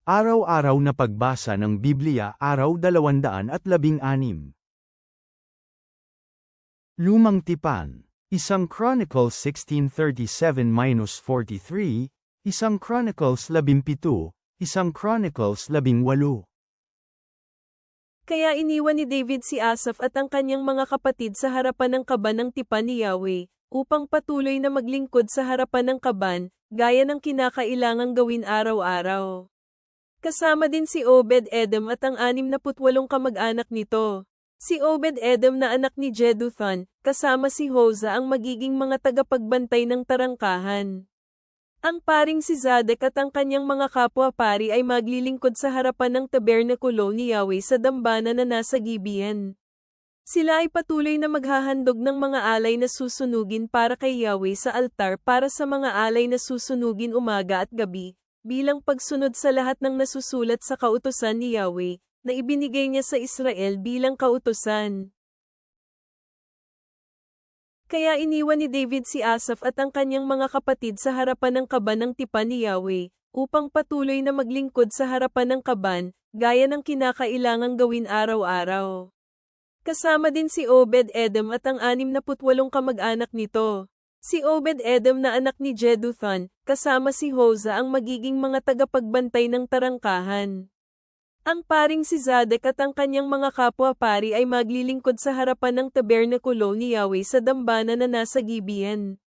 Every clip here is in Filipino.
Araw-araw na pagbasa ng Biblia, Araw 216. Lumang Tipan, Isang Chronicles 16:37-43, Isang Chronicles 17, Isang Chronicles 18. Kaya iniwan ni David si Asaph at ang kanyang mga kapatid sa harapan ng kaban ng tipan ni Yahweh, upang patuloy na maglingkod sa harapan ng kaban, gaya ng kinakailangang gawin araw-araw. Kasama din si Obed-Edom at ang 68 kamag-anak nito. Si Obed-Edom na anak ni Jeduthun, kasama si Hosa ang magiging mga tagapagbantay ng tarangkahan. Ang paring si Zadok at ang kanyang mga kapwa-pari ay maglilingkod sa harapan ng tabernakulo ni Yahweh sa dambana na nasa Gibeon. Sila ay patuloy na maghahandog ng mga alay na susunugin para kay Yahweh sa altar para sa mga alay na susunugin umaga at gabi, bilang pagsunod sa lahat ng nasusulat sa kautusan ni Yahweh, na ibinigay niya sa Israel bilang kautusan. Kaya iniwan ni David si Asaph at ang kanyang mga kapatid sa harapan ng kaban ng tipan ni Yahweh, upang patuloy na maglingkod sa harapan ng kaban, gaya ng kinakailangang gawin araw-araw. Kasama din si Obed-Edom at ang 68 kamag-anak nito. Si Obed-Edom na anak ni Jeduthun, kasama si Hosa ang magiging mga tagapagbantay ng tarangkahan. Ang paring si Zadok at ang kanyang mga kapwa-pari ay maglilingkod sa harapan ng tabernakulo ni Yahweh sa dambana na nasa Gibeon.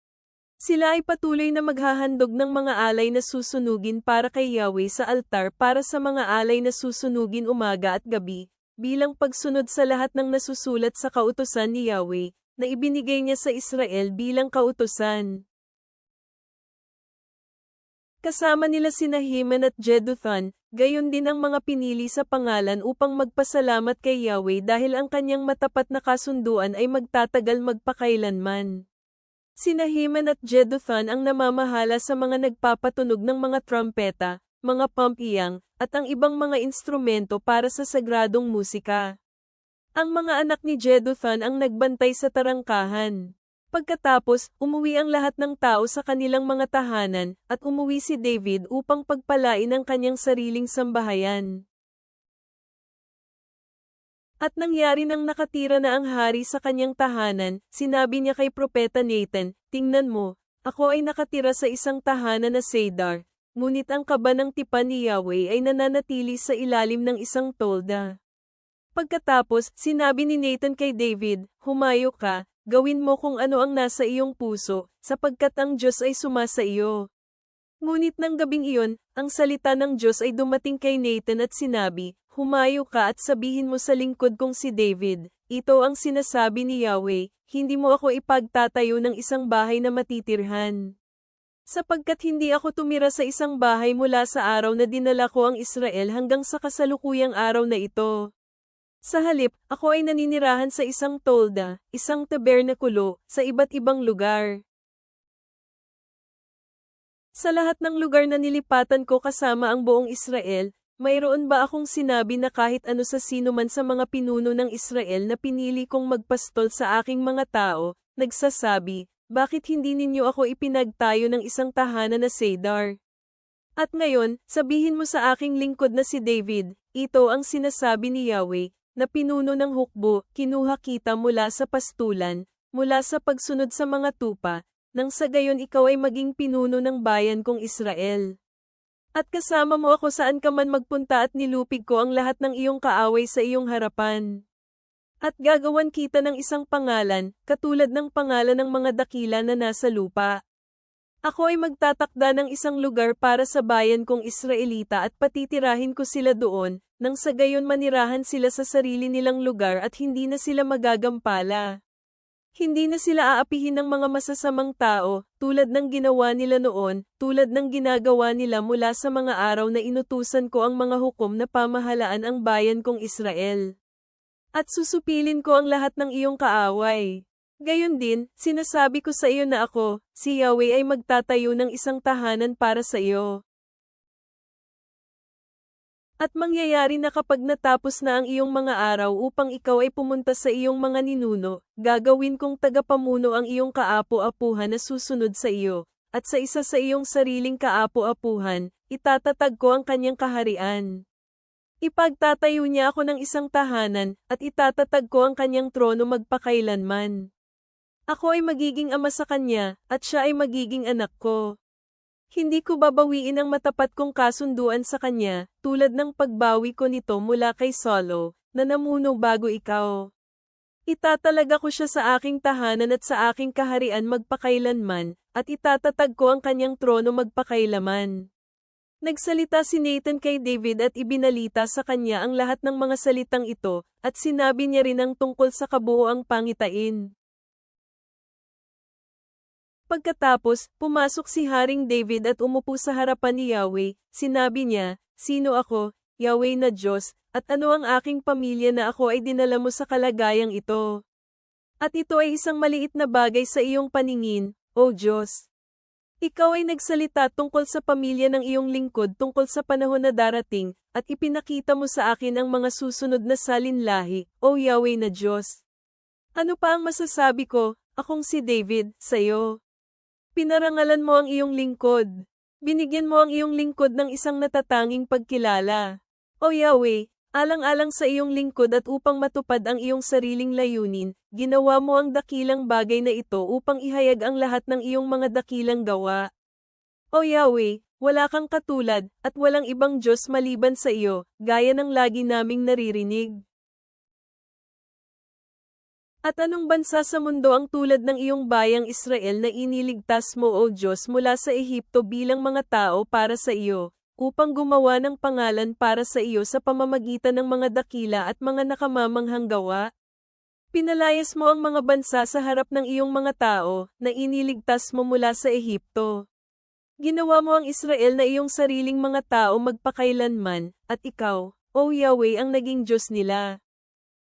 Sila ay patuloy na maghahandog ng mga alay na susunugin para kay Yahweh sa altar para sa mga alay na susunugin umaga at gabi, bilang pagsunod sa lahat ng nasusulat sa kautusan ni Yahweh, na ibinigay niya sa Israel bilang kautusan. Kasama nila sina Heman at Jeduthun, gayon din ang mga pinili sa pangalan upang magpasalamat kay Yahweh dahil ang kanyang matapat na kasunduan ay magtatagal magpakailanman. Sina Heman at Jeduthun ang namamahala sa mga nagpapatunog ng mga trumpeta, mga pampiyang, at ang ibang mga instrumento para sa sagradong musika. Ang mga anak ni Jeduthun ang nagbantay sa tarangkahan. Pagkatapos, umuwi ang lahat ng tao sa kanilang mga tahanan, at umuwi si David upang pagpalain ang kanyang sariling sambahayan. At nangyari nang nakatira na ang hari sa kanyang tahanan, sinabi niya kay Propeta Nathan, "Tingnan mo, ako ay nakatira sa isang tahanan na Cedar, ngunit ang kaban ng tipan ni Yahweh ay nananatili sa ilalim ng isang tolda." Pagkatapos, sinabi ni Nathan kay David, "Humayo ka, gawin mo kung ano ang nasa iyong puso, sapagkat ang Diyos ay sumasa iyo." Ngunit ng gabing iyon, ang salita ng Diyos ay dumating kay Nathan at sinabi, "Humayo ka at sabihin mo sa lingkod kong si David, ito ang sinasabi ni Yahweh, hindi mo ako ipagtatayo ng isang bahay na matitirhan. Sapagkat hindi ako tumira sa isang bahay mula sa araw na dinala ko ang Israel hanggang sa kasalukuyang araw na ito. Sa halip, ako ay naninirahan sa isang tolda, isang tabernakulo, sa iba't ibang lugar. Sa lahat ng lugar na nilipatan ko kasama ang buong Israel, mayroon ba akong sinabi na kahit ano sa sino man sa mga pinuno ng Israel na pinili kong magpastol sa aking mga tao, nagsasabi, bakit hindi ninyo ako ipinagtayo ng isang tahanan na Cedar? At ngayon, sabihin mo sa aking lingkod na si David, ito ang sinasabi ni Yahweh, na pinuno ng hukbo, kinuha kita mula sa pastulan, mula sa pagsunod sa mga tupa, nang sa gayon ikaw ay maging pinuno ng bayan kong Israel. At kasama mo ako saan ka man magpunta at nilupig ko ang lahat ng iyong kaaway sa iyong harapan. At gagawan kita ng isang pangalan, katulad ng pangalan ng mga dakila na nasa lupa. Ako ay magtatakda ng isang lugar para sa bayan kong Israelita at patitirahin ko sila doon, nang sa gayon manirahan sila sa sarili nilang lugar at hindi na sila magagampala. Hindi na sila aapihin ng mga masasamang tao, tulad ng ginawa nila noon, tulad ng ginagawa nila mula sa mga araw na inutusan ko ang mga hukom na pamahalaan ang bayan kong Israel. At susupilin ko ang lahat ng iyong kaaway. Gayon din, sinasabi ko sa iyo na ako, si Yahweh ay magtatayo ng isang tahanan para sa iyo. At mangyayari na kapag natapos na ang iyong mga araw upang ikaw ay pumunta sa iyong mga ninuno, gagawin kong tagapamuno ang iyong kaapo-apuhan na susunod sa iyo, at sa isa sa iyong sariling kaapo-apuhan, itatatag ko ang kanyang kaharian. Ipagtatayo niya ako ng isang tahanan, at itatatag ko ang kanyang trono magpakailanman. Ako ay magiging ama sa kanya, at siya ay magiging anak ko. Hindi ko babawiin ang matapat kong kasunduan sa kanya, tulad ng pagbawi ko nito mula kay Solo, na namuno bago ikaw. Itatalaga ko siya sa aking tahanan at sa aking kaharian magpakailanman, at itatatag ko ang kanyang trono magpakailaman. Nagsalita si Nathan kay David at ibinalita sa kanya ang lahat ng mga salitang ito, at sinabi niya rin ang tungkol sa kabuoang pangitain. Pagkatapos, pumasok si Haring David at umupo sa harapan ni Yahweh. Sinabi niya, "Sino ako, Yahweh na Diyos, at ano ang aking pamilya na ako ay dinala mo sa kalagayang ito? At ito ay isang maliit na bagay sa iyong paningin, O Diyos. Ikaw ay nagsalita tungkol sa pamilya ng iyong lingkod tungkol sa panahon na darating, at ipinakita mo sa akin ang mga susunod na salinlahi, O Yahweh na Diyos. Ano pa ang masasabi ko, akong si David, sa iyo? Pinarangalan mo ang iyong lingkod. Binigyan mo ang iyong lingkod ng isang natatanging pagkilala. O Yahweh, alang-alang sa iyong lingkod at upang matupad ang iyong sariling layunin, ginawa mo ang dakilang bagay na ito upang ihayag ang lahat ng iyong mga dakilang gawa. O Yahweh, wala kang katulad, at walang ibang Diyos maliban sa iyo, gaya ng lagi naming naririnig. At anong bansa sa mundo ang tulad ng iyong bayang Israel na iniligtas mo o Diyos mula sa Ehipto bilang mga tao para sa iyo, upang gumawa ng pangalan para sa iyo sa pamamagitan ng mga dakila at mga nakamamanghang gawa? Pinalayas mo ang mga bansa sa harap ng iyong mga tao, na iniligtas mo mula sa Ehipto. Ginawa mo ang Israel na iyong sariling mga tao magpakailanman, at ikaw, O Yahweh ang naging Diyos nila.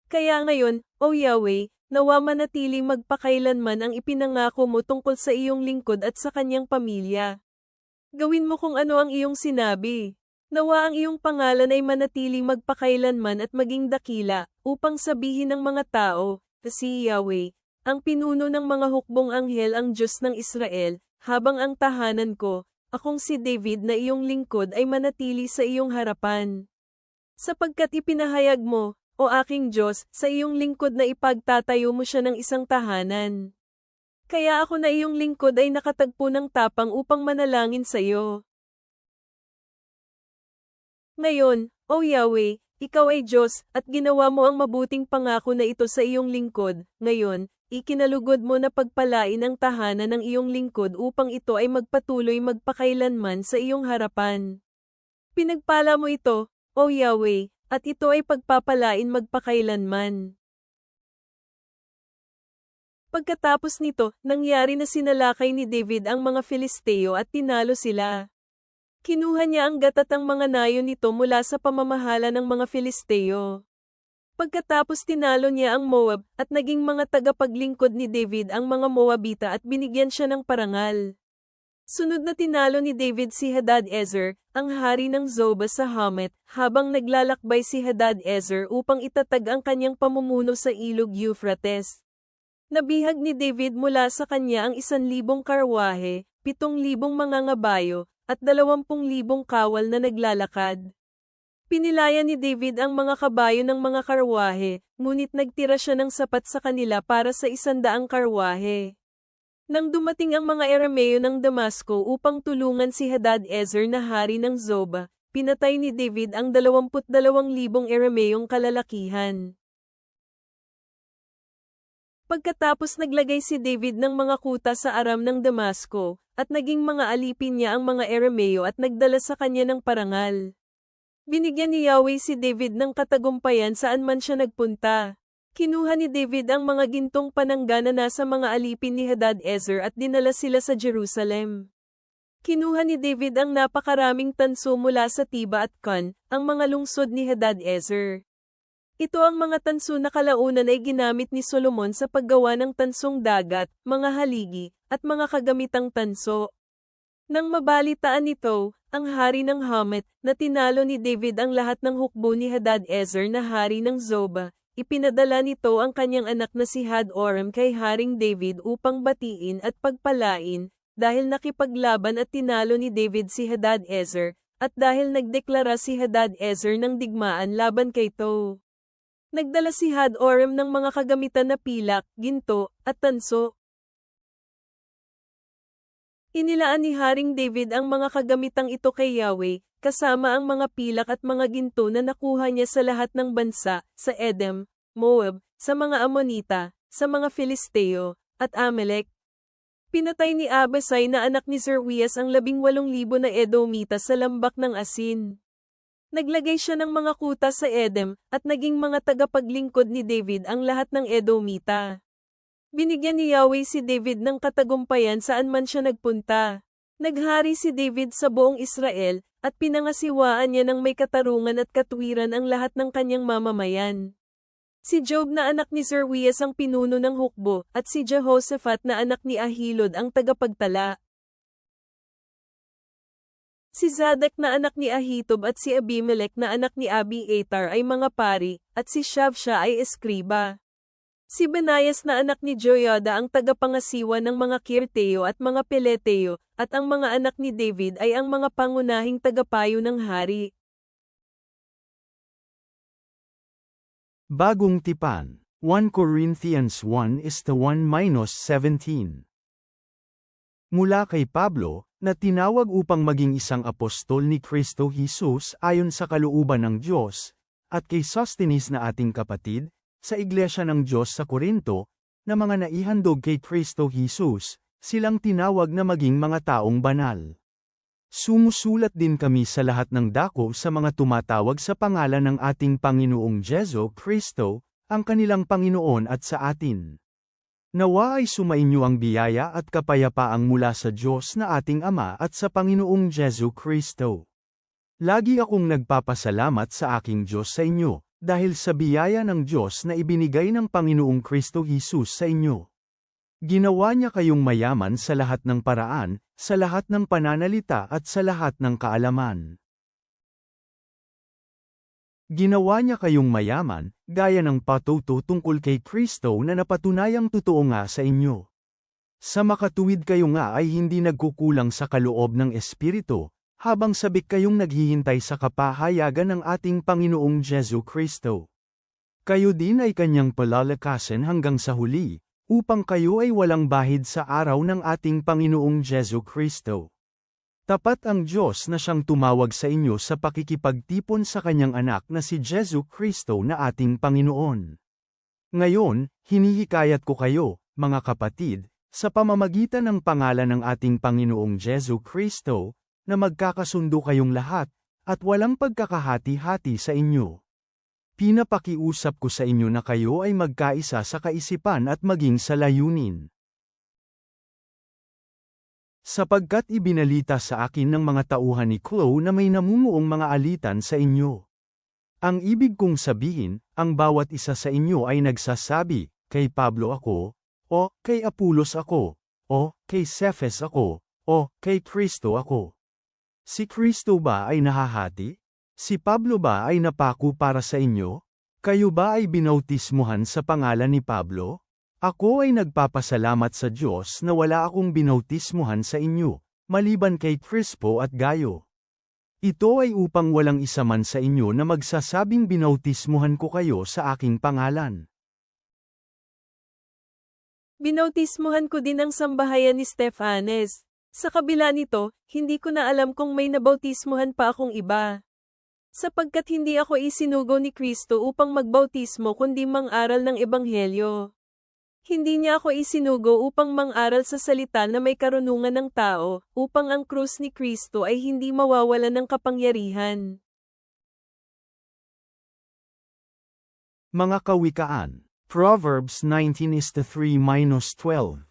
Kaya ngayon, O Yahweh, nawa manatiling magpakailanman ang ipinangako mo tungkol sa iyong lingkod at sa kanyang pamilya. Gawin mo kung ano ang iyong sinabi. Nawa ang iyong pangalan ay manatiling magpakailanman at maging dakila, upang sabihin ng mga tao, si Yahweh, ang pinuno ng mga hukbong anghel ang Diyos ng Israel, habang ang tahanan ko, akong si David na iyong lingkod ay manatili sa iyong harapan. Sapagkat ipinahayag mo, O aking Diyos, sa iyong lingkod na ipagtatayo mo siya ng isang tahanan. Kaya ako na iyong lingkod ay nakatagpo ng tapang upang manalangin sa iyo. Ngayon, O Yahweh, ikaw ay Diyos, at ginawa mo ang mabuting pangako na ito sa iyong lingkod. Ngayon, ikinalugod mo na pagpalain ang tahanan ng iyong lingkod upang ito ay magpatuloy magpakailanman sa iyong harapan. Pinagpala mo ito, O Yahweh, at ito ay pagpapalain magpakailanman. Pagkatapos nito, nangyari na sinalakay ni David ang mga Filisteo at tinalo sila. Kinuha niya ang gat at ang mga nayon nito mula sa pamamahala ng mga Filisteo. Pagkatapos tinalo niya ang Moab, at naging mga tagapaglingkod ni David ang mga Moabita at binigyan siya ng parangal. Sunod na tinalo ni David si Hadad-ezer, ang hari ng Zobah sa Hamat, habang naglalakbay si Hadad-ezer upang itatag ang kanyang pamumuno sa ilog Euphrates. Nabihag ni David mula sa kanya ang 1,000 karwahe, 7,000 mga ngabayo, at 20,000 kawal na naglalakad. Pinilaya ni David ang mga kabayo ng mga karwahe, ngunit nagtira siya ng sapat sa kanila para sa 100 karwahe. Nang dumating ang mga Arameo ng Damasco upang tulungan si Hadad-ezer na hari ng Zobah, pinatay ni David ang 22,000 Arameong kalalakihan. Pagkatapos naglagay si David ng mga kuta sa Aram ng Damasco, at naging mga alipin niya ang mga Arameo at nagdala sa kanya ng parangal. Binigyan ni Yahweh si David ng katagumpayan saan man siya nagpunta. Kinuha ni David ang mga gintong panangga na nasa mga alipin ni Hadad-ezer at dinala sila sa Jerusalem. Kinuha ni David ang napakaraming tanso mula sa Tiba at Kan, ang mga lungsod ni Hadad-ezer. Ito ang mga tanso na kalaunan ay ginamit ni Solomon sa paggawa ng tansong dagat, mga haligi, at mga kagamitang tanso. Nang mabalitaan nito, ang hari ng Hamat, na tinalo ni David ang lahat ng hukbo ni Hadad-ezer na hari ng Zobah, ipinadala nito ang kanyang anak na si Hadoram kay Haring David upang batiin at pagpalain, dahil nakipaglaban at tinalo ni David si Hadad-ezer, at dahil nagdeklara si Hadad-ezer ng digmaan laban kay Tou. Nagdala si Had-orem ng mga kagamitan na pilak, ginto, at tanso. Inilaan ni Haring David ang mga kagamitang ito kay Yahweh, kasama ang mga pilak at mga ginto na nakuha niya sa lahat ng bansa, sa Edom, Moab, sa mga Amonita, sa mga Filisteo, at Amalek. Pinatay ni Abasai na anak ni Zeruias ang 18,000 na Edomita sa lambak ng asin. Naglagay siya ng mga kuta sa Edom, at naging mga tagapaglingkod ni David ang lahat ng Edomita. Binigyan ni Yahweh si David ng katagumpayan saan man siya nagpunta. Naghari si David sa buong Israel, at pinangasiwaan niya ng may katarungan at katuwiran ang lahat ng kanyang mamamayan. Si Job na anak ni Zeruias ang pinuno ng hukbo, at si Jehoshaphat na anak ni Ahilod ang tagapagtala. Si Zadok na anak ni Ahitub at si Abimelech na anak ni Abiatar ay mga pari, at si Shavsha ay eskriba. Si Benayas na anak ni Joyada ang tagapangasiwa ng mga Kirteo at mga Peleteo, at ang mga anak ni David ay ang mga pangunahing tagapayo ng hari. Bagong Tipan, 1 Corinthians 1:1-17. Mula kay Pablo, na tinawag upang maging isang apostol ni Kristo Jesus ayon sa kalooban ng Diyos, at kay Sosthenes na ating kapatid, sa Iglesia ng Diyos sa Korinto, na mga naihandog kay Kristo Jesus, silang tinawag na maging mga taong banal. Sumusulat din kami sa lahat ng dako sa mga tumatawag sa pangalan ng ating Panginoong Jesu Kristo, ang kanilang Panginoon at sa atin. Nawa ay sumainyo ang biyaya at kapayapaang mula sa Diyos na ating Ama at sa Panginoong Jesu Kristo. Lagi akong nagpapasalamat sa aking Diyos sa inyo, dahil sa biyaya ng Diyos na ibinigay ng Panginoong Kristo Jesus sa inyo. Ginawa niya kayong mayaman sa lahat ng paraan, sa lahat ng pananalita at sa lahat ng kaalaman. Ginawa niya kayong mayaman, gaya ng patuto tungkol kay Kristo na napatunayang totoo nga sa inyo. Sa makatuwid kayo nga ay hindi nagkukulang sa kaloob ng Espiritu, habang sabik kayong naghihintay sa kapahayagan ng ating Panginoong Jesu Kristo. Kayo din ay kanyang palalakasin hanggang sa huli, upang kayo ay walang bahid sa araw ng ating Panginoong Jesu Kristo. Tapat ang Diyos na siyang tumawag sa inyo sa pakikipagtipon sa kanyang anak na si Jesu Kristo na ating Panginoon. Ngayon, hinihikayat ko kayo, mga kapatid, sa pamamagitan ng pangalan ng ating Panginoong Jesu Kristo, na magkakasundo kayong lahat, at walang pagkakahati-hati sa inyo. Pinapakiusap ko sa inyo na kayo ay magkaisa sa kaisipan at maging sa layunin. Sapagkat ibinalita sa akin ng mga tauhan ni Chloe na may namumuong mga alitan sa inyo. Ang ibig kong sabihin, ang bawat isa sa inyo ay nagsasabi, kay Pablo ako, o kay Apolos ako, o kay Cephas ako, o kay Kristo ako. Si Kristo ba ay nahahati? Si Pablo ba ay napako para sa inyo? Kayo ba ay binautismuhan sa pangalan ni Pablo? Ako ay nagpapasalamat sa Diyos na wala akong binautismuhan sa inyo, maliban kay Crispo at Gayo. Ito ay upang walang isa man sa inyo na magsasabing binautismuhan ko kayo sa aking pangalan. Binautismuhan ko din ang sambahayan ni Stefanes. Sa kabila nito, hindi ko na alam kung may nabautismuhan pa akong iba. Sapagkat hindi ako isinugo ni Kristo upang magbautismo kundi mang-aral ng Ebanghelyo. Hindi niya ako isinugo upang mang-aral sa salita na may karunungan ng tao, upang ang krus ni Kristo ay hindi mawawalan ng kapangyarihan. Mga kawikaan, Proverbs 19:3-12.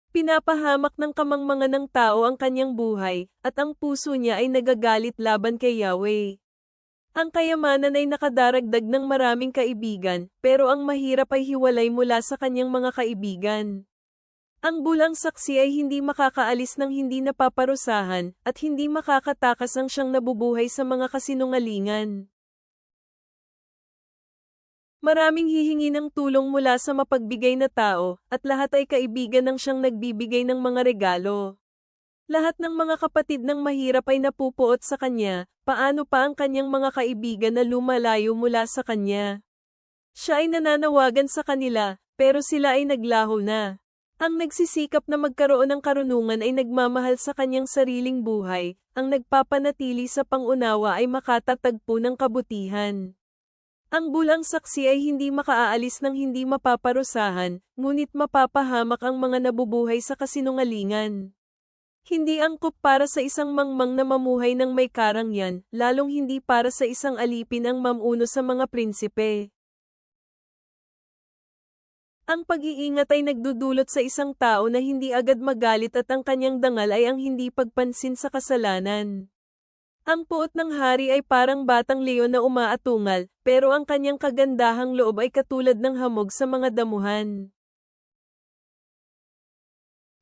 Pinapahamak ng kamangmangan ng tao ang kanyang buhay, at ang puso niya ay nagagalit laban kay Yahweh. Ang kayamanan ay nakadaragdag ng maraming kaibigan, pero ang mahirap ay hiwalay mula sa kanyang mga kaibigan. Ang bulang saksi ay hindi makakaalis ng hindi napaparusahan, at hindi makakatakas ang siyang nabubuhay sa mga kasinungalingan. Maraming hihingi ng tulong mula sa mapagbigay na tao, at lahat ay kaibigan ng siyang nagbibigay ng mga regalo. Lahat ng mga kapatid ng mahirap ay napupuot sa kanya, paano pa ang kanyang mga kaibigan na lumalayo mula sa kanya? Siya ay nananawagan sa kanila, pero sila ay naglaho na. Ang nagsisikap na magkaroon ng karunungan ay nagmamahal sa kanyang sariling buhay, ang nagpapanatili sa pangunawa ay makatatagpo ng kabutihan. Ang bulang saksi ay hindi makaaalis ng hindi mapaparusahan, ngunit mapapahamak ang mga nabubuhay sa kasinungalingan. Hindi angkop para sa isang mangmang na mamuhay ng may karangyaan, lalong hindi para sa isang alipin ang mamuno sa mga prinsipe. Ang pag-iingat ay nagdudulot sa isang tao na hindi agad magalit at ang kanyang dangal ay ang hindi pagpansin sa kasalanan. Ang puot ng hari ay parang batang leon na umaatungal, pero ang kanyang kagandahang loob ay katulad ng hamog sa mga damuhan.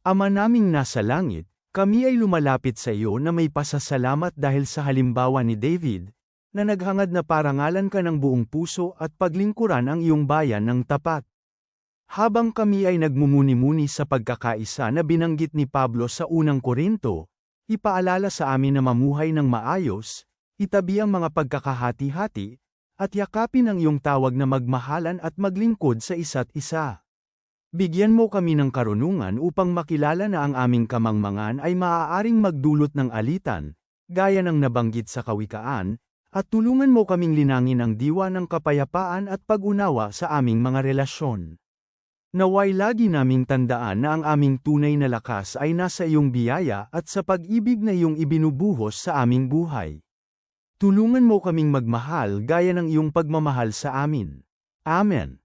Ama naming nasa langit, kami ay lumalapit sa iyo na may pasasalamat dahil sa halimbawa ni David, na naghangad na parangalan ka ng buong puso at paglingkuran ang iyong bayan ng tapat. Habang kami ay nagmumuni-muni sa pagkakaisa na binanggit ni Pablo sa unang Korinto, ipaalala sa amin na mamuhay ng maayos, itabi ang mga pagkakahati-hati, at yakapin ang iyong tawag na magmahalan at maglingkod sa isa't isa. Bigyan mo kami ng karunungan upang makilala na ang aming kamangmangan ay maaaring magdulot ng alitan, gaya ng nabanggit sa kawikaan, at tulungan mo kaming linangin ang diwa ng kapayapaan at pag-unawa sa aming mga relasyon. Naway lagi naming tandaan na ang aming tunay na lakas ay nasa iyong biyaya at sa pag-ibig na iyong ibinubuhos sa aming buhay. Tulungan mo kaming magmahal gaya ng iyong pagmamahal sa amin. Amen.